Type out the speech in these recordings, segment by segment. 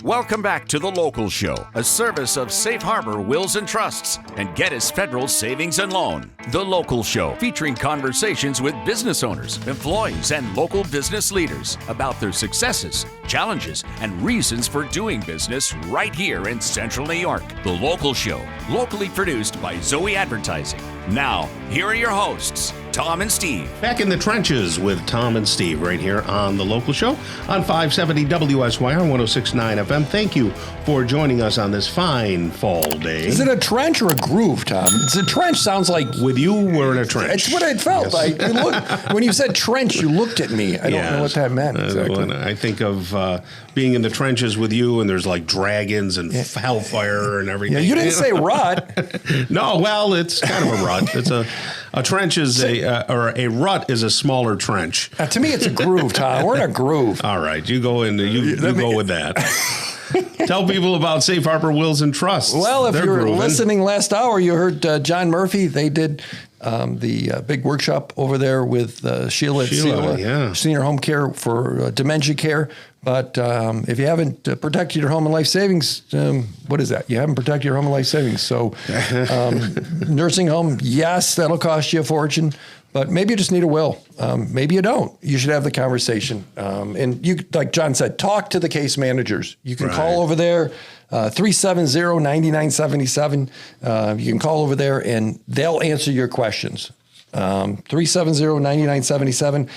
Welcome back to The Local Show, a service of Safe Harbor Wills and Trusts and Geddes Federal Savings and Loan. The Local Show, featuring conversations with business owners, employees, and local business leaders about their successes, challenges, and reasons for doing business right here in Central New York. The Local Show, locally produced by Zoey Advertising. Now, here are your hosts, Tom and Steve. Back in the trenches with Tom and Steve right here on The Local Show on 570 WSYR 106.9 FM. Thank you for joining us on this fine fall day. Is it a trench or a groove, Tom? It's a trench. Sounds like... With you, we're in a trench. It's what it felt like. When you said trench, you looked at me. I don't know what that meant exactly. I think of being in the trenches with you, and there's like dragons and hellfire and everything. Yeah, you didn't say rut. No, well, it's kind of a rut. It's a trench is a rut is a smaller trench. To me, it's a groove, Tom. We're in a groove. All right, you go in. You go with that. Tell people about Safe Harbor Wills and Trusts. Well, if you were listening last hour, you heard John Murphy. They did the big workshop over there with Sheila Senior Home Care for dementia care. But if you haven't protected your home and life savings, what is that? You haven't protected your home and life savings. So nursing home, yes, that'll cost you a fortune. But maybe you just need a will. Maybe you don't. You should have the conversation. And you, like John said, talk to the case managers. You can call over there, 370-9977. You can call over there and they'll answer your questions. 370-9977.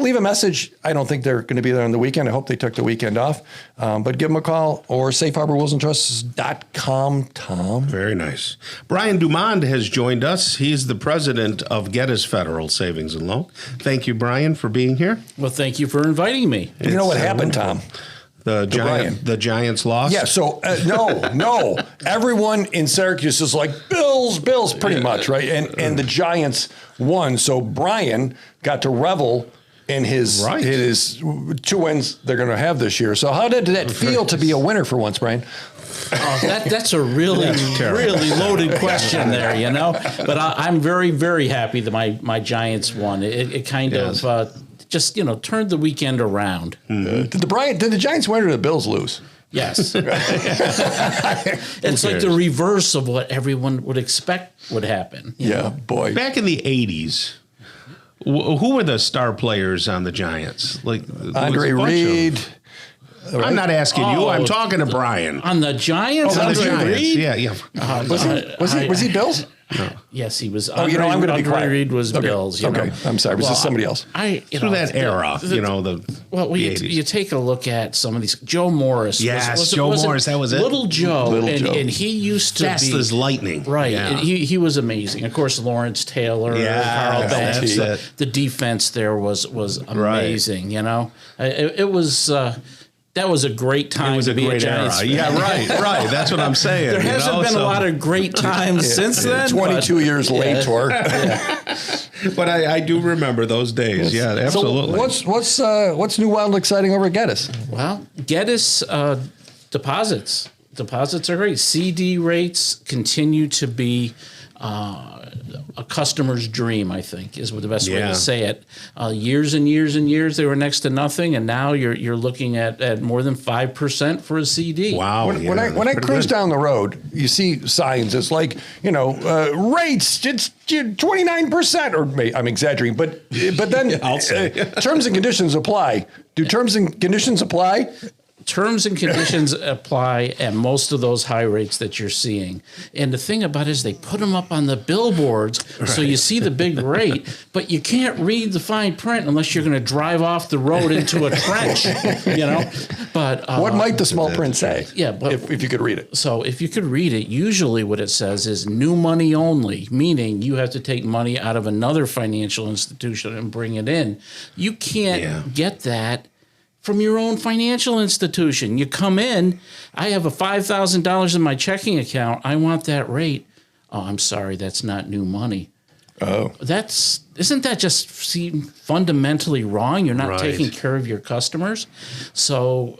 Leave a message. I don't think they're going to be there on the weekend. I hope they took the weekend off. But give them a call or safeharborwillsandtrusts.com, Tom. Very nice. Brian DuMond has joined us. He's the president of Geddes Federal Savings and Loan. Thank you, Brian, for being here. Well, thank you for inviting me. You know what happened, Tom? The Giants lost? Yeah, so no. Everyone in Syracuse is like, Bills, pretty much, right? And the Giants won. So Brian got to revel in his 2 wins they're going to have this year. So how did that feel to be a winner for once, Brian? Oh, that's a really loaded question there, you know? But I'm very, very happy that my Giants won. It kind of... just, turned the weekend around. Mm-hmm. Did the Giants win or did the Bills lose? Yes. It's like the reverse of what everyone would expect would happen. Yeah, boy. Back in the 80s, who were the star players on the Giants? Like Andre Reed. I'm not asking you. I'm talking to Brian. On the Giants? Andre Reed? Yeah. Was he Bills? No. Yes, he was. I'm going to be quiet. Reed was Bills. Okay, I'm sorry. Was this somebody else? Through that era, you take a look at some of these. Joe Morris. Joe Morris. That was it. Little Joe. And he used to fast as lightning. Right. Yeah. And he was amazing. Of course, Lawrence Taylor. Carl Banks. The defense there was amazing. Right. It was. That was a great time to be a Giants fan. Yeah, right. That's what I'm saying. There hasn't been a lot of great times since then. 22 years late, But I do remember those days. Yes. Yeah, absolutely. So what's new, wild, exciting over at Geddes? Well, Geddes deposits. Deposits are great. CD rates continue to be a customer's dream, I think, is the best way to say it. Years and years and years, they were next to nothing, and now you're looking at more than 5% for a CD. Wow! When I cruise down the road, you see signs. It's like rates. It's 29%, or I'm exaggerating, but then I'll say terms and conditions apply. Do terms and conditions apply? Terms and conditions apply at most of those high rates that you're seeing. And the thing about it is they put them up on the billboards, so you see the big rate, but you can't read the fine print unless you're going to drive off the road into a trench, But what might the small print say? Yeah, but if you could read it. So if you could read it, usually what it says is new money only, meaning you have to take money out of another financial institution and bring it in. You can't get that from your own financial institution. You come in, I have a $5,000 in my checking account. I want that rate. Oh, I'm sorry, that's not new money. Oh, isn't that just fundamentally wrong? You're not taking care of your customers. So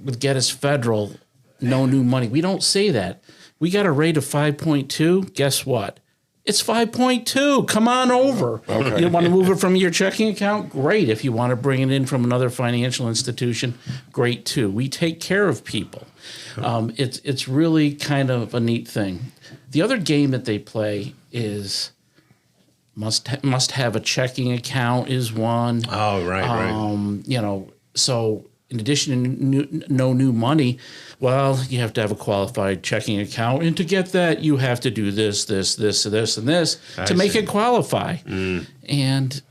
with Geddes Federal, no new money. We don't say that. We got a rate of 5.2. Guess what? It's 5.2. Come on over. Okay. You want to move it from your checking account? Great. If you want to bring it in from another financial institution, great too. We take care of people. It's really kind of a neat thing. The other game that they play is must have a checking account is one. Oh, right. So in addition to no new money, well, you have to have a qualified checking account. And to get that, you have to do this, and this to make it qualify. And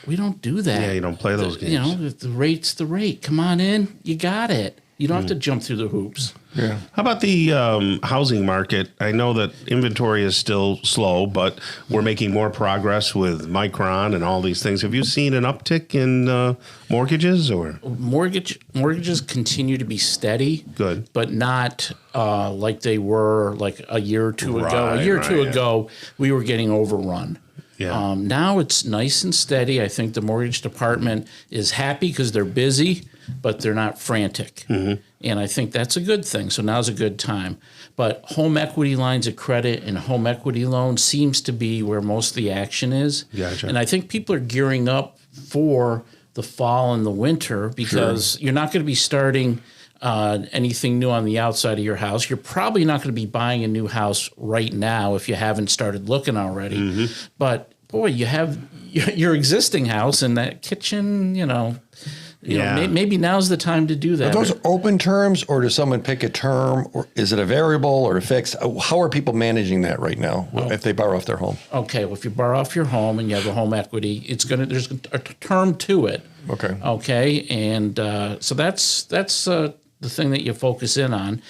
we don't do that. Yeah, you don't play those games. The rate's the rate. Come on in. You got it. You don't have to jump through the hoops. Yeah. How about the housing market? I know that inventory is still slow, but we're making more progress with Micron and all these things. Have you seen an uptick in mortgages or mortgages continue to be steady? Good, but not like they were like a year or two ago. A year or two ago, we were getting overrun. Yeah. Now it's nice and steady. I think the mortgage department is happy because they're busy, but they're not frantic. And I think that's a good thing. So now's a good time. But home equity lines of credit and home equity loans seems to be where most of the action is. Gotcha. And I think people are gearing up for the fall and the winter because you're not going to be starting anything new on the outside of your house. You're probably not going to be buying a new house right now if you haven't started looking already. But boy, you have your existing house and that kitchen, you know, maybe now's the time to do that. Are those open terms, or does someone pick a term, or is it a variable or a fixed? How are people managing that right now if they borrow off their home? Okay, well, if you borrow off your home and you have a home equity, there's a term to it. Okay. Okay, and so that's the thing that you focus in on.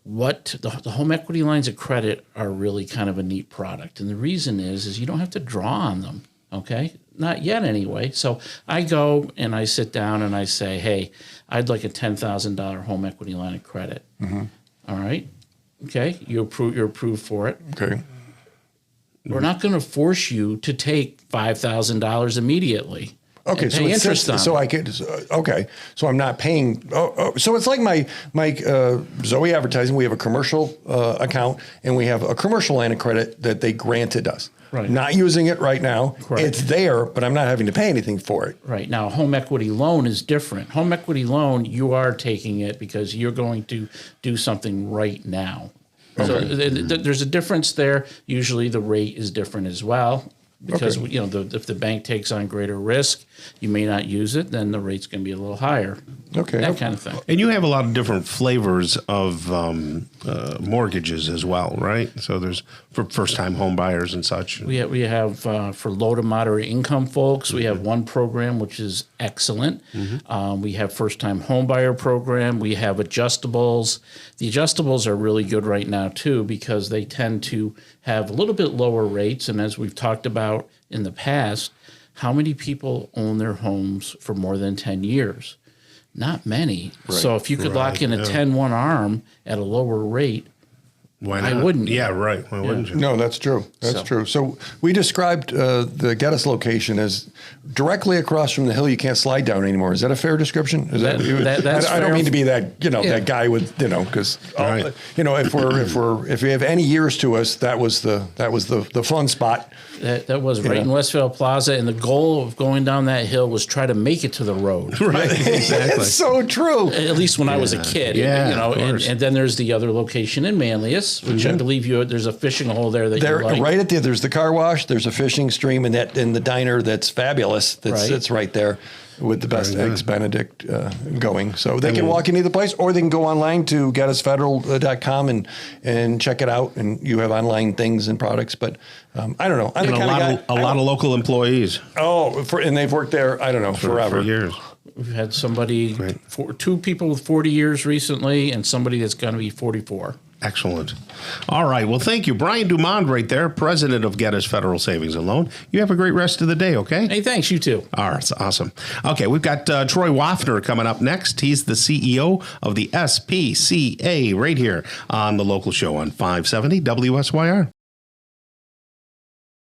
What the home equity lines of credit are really kind of a neat product, and the reason is you don't have to draw on them. Okay. Not yet anyway. So I go and I sit down and I say, hey, I'd like a $10,000 home equity line of credit. All right. Okay. You're approved for it. Okay. We're not going to force you to take $5,000 immediately. Okay, so interest on so I could. Okay, so I'm not paying. So it's like my Zoey advertising. We have a commercial account and we have a commercial line of credit that they granted us. Right. Not using it right now. Correct. It's there, but I'm not having to pay anything for it. Right. Now, home equity loan is different. Home equity loan, you are taking it because you're going to do something right now. Okay. So there's a difference there. Usually the rate is different as well. Because if the bank takes on greater risk, you may not use it, then the rate's going to be a little higher. Okay. That kind of thing. And you have a lot of different flavors of mortgages as well, right? So there's for first-time home buyers and such. We have for low to moderate income folks, we have one program which is excellent. We have first-time home buyer program. We have adjustables. The adjustables are really good right now too because they tend to have a little bit lower rates. And as we've talked about in the past, how many people own their homes for more than 10 years? Not many. Right. So if you could lock in a 10-1 ARM at a lower rate, why not? Why wouldn't you? Yeah, right. Why wouldn't you? No, that's true. That's true. So we described the Geddes location as directly across from the hill you can't slide down anymore. Is that a fair description? That's I don't mean to be that that guy with because if we have any years to us, that was the fun spot. That was right in Westfield Plaza, and the goal of going down that hill was try to make it to the road. Right, exactly. It's so true. At least when I was a kid. Yeah, and then there's the other location in Manlius, which I believe there's a fishing hole there that you like. Right at there's the car wash, there's a fishing stream, and the diner that's fabulous. That's right there with the best Eggs Benedict going. So they can walk into the place, or they can go online to gettysfederal.com and check it out. And you have online things and products. But I don't know. I'm the kind of guy. A lot of local employees. And they've worked there, I don't know, forever. For years. We've had somebody, two people with 40 years recently, and somebody that's going to be 44. Excellent. All right. Well, thank you. Brian DuMond right there, president of Geddes Federal Savings and Loan. You have a great rest of the day, okay? Hey, thanks. You too. All right. Awesome. Okay. We've got Troy Waffner coming up next. He's the CEO of the SPCA right here on the local show on 570 WSYR.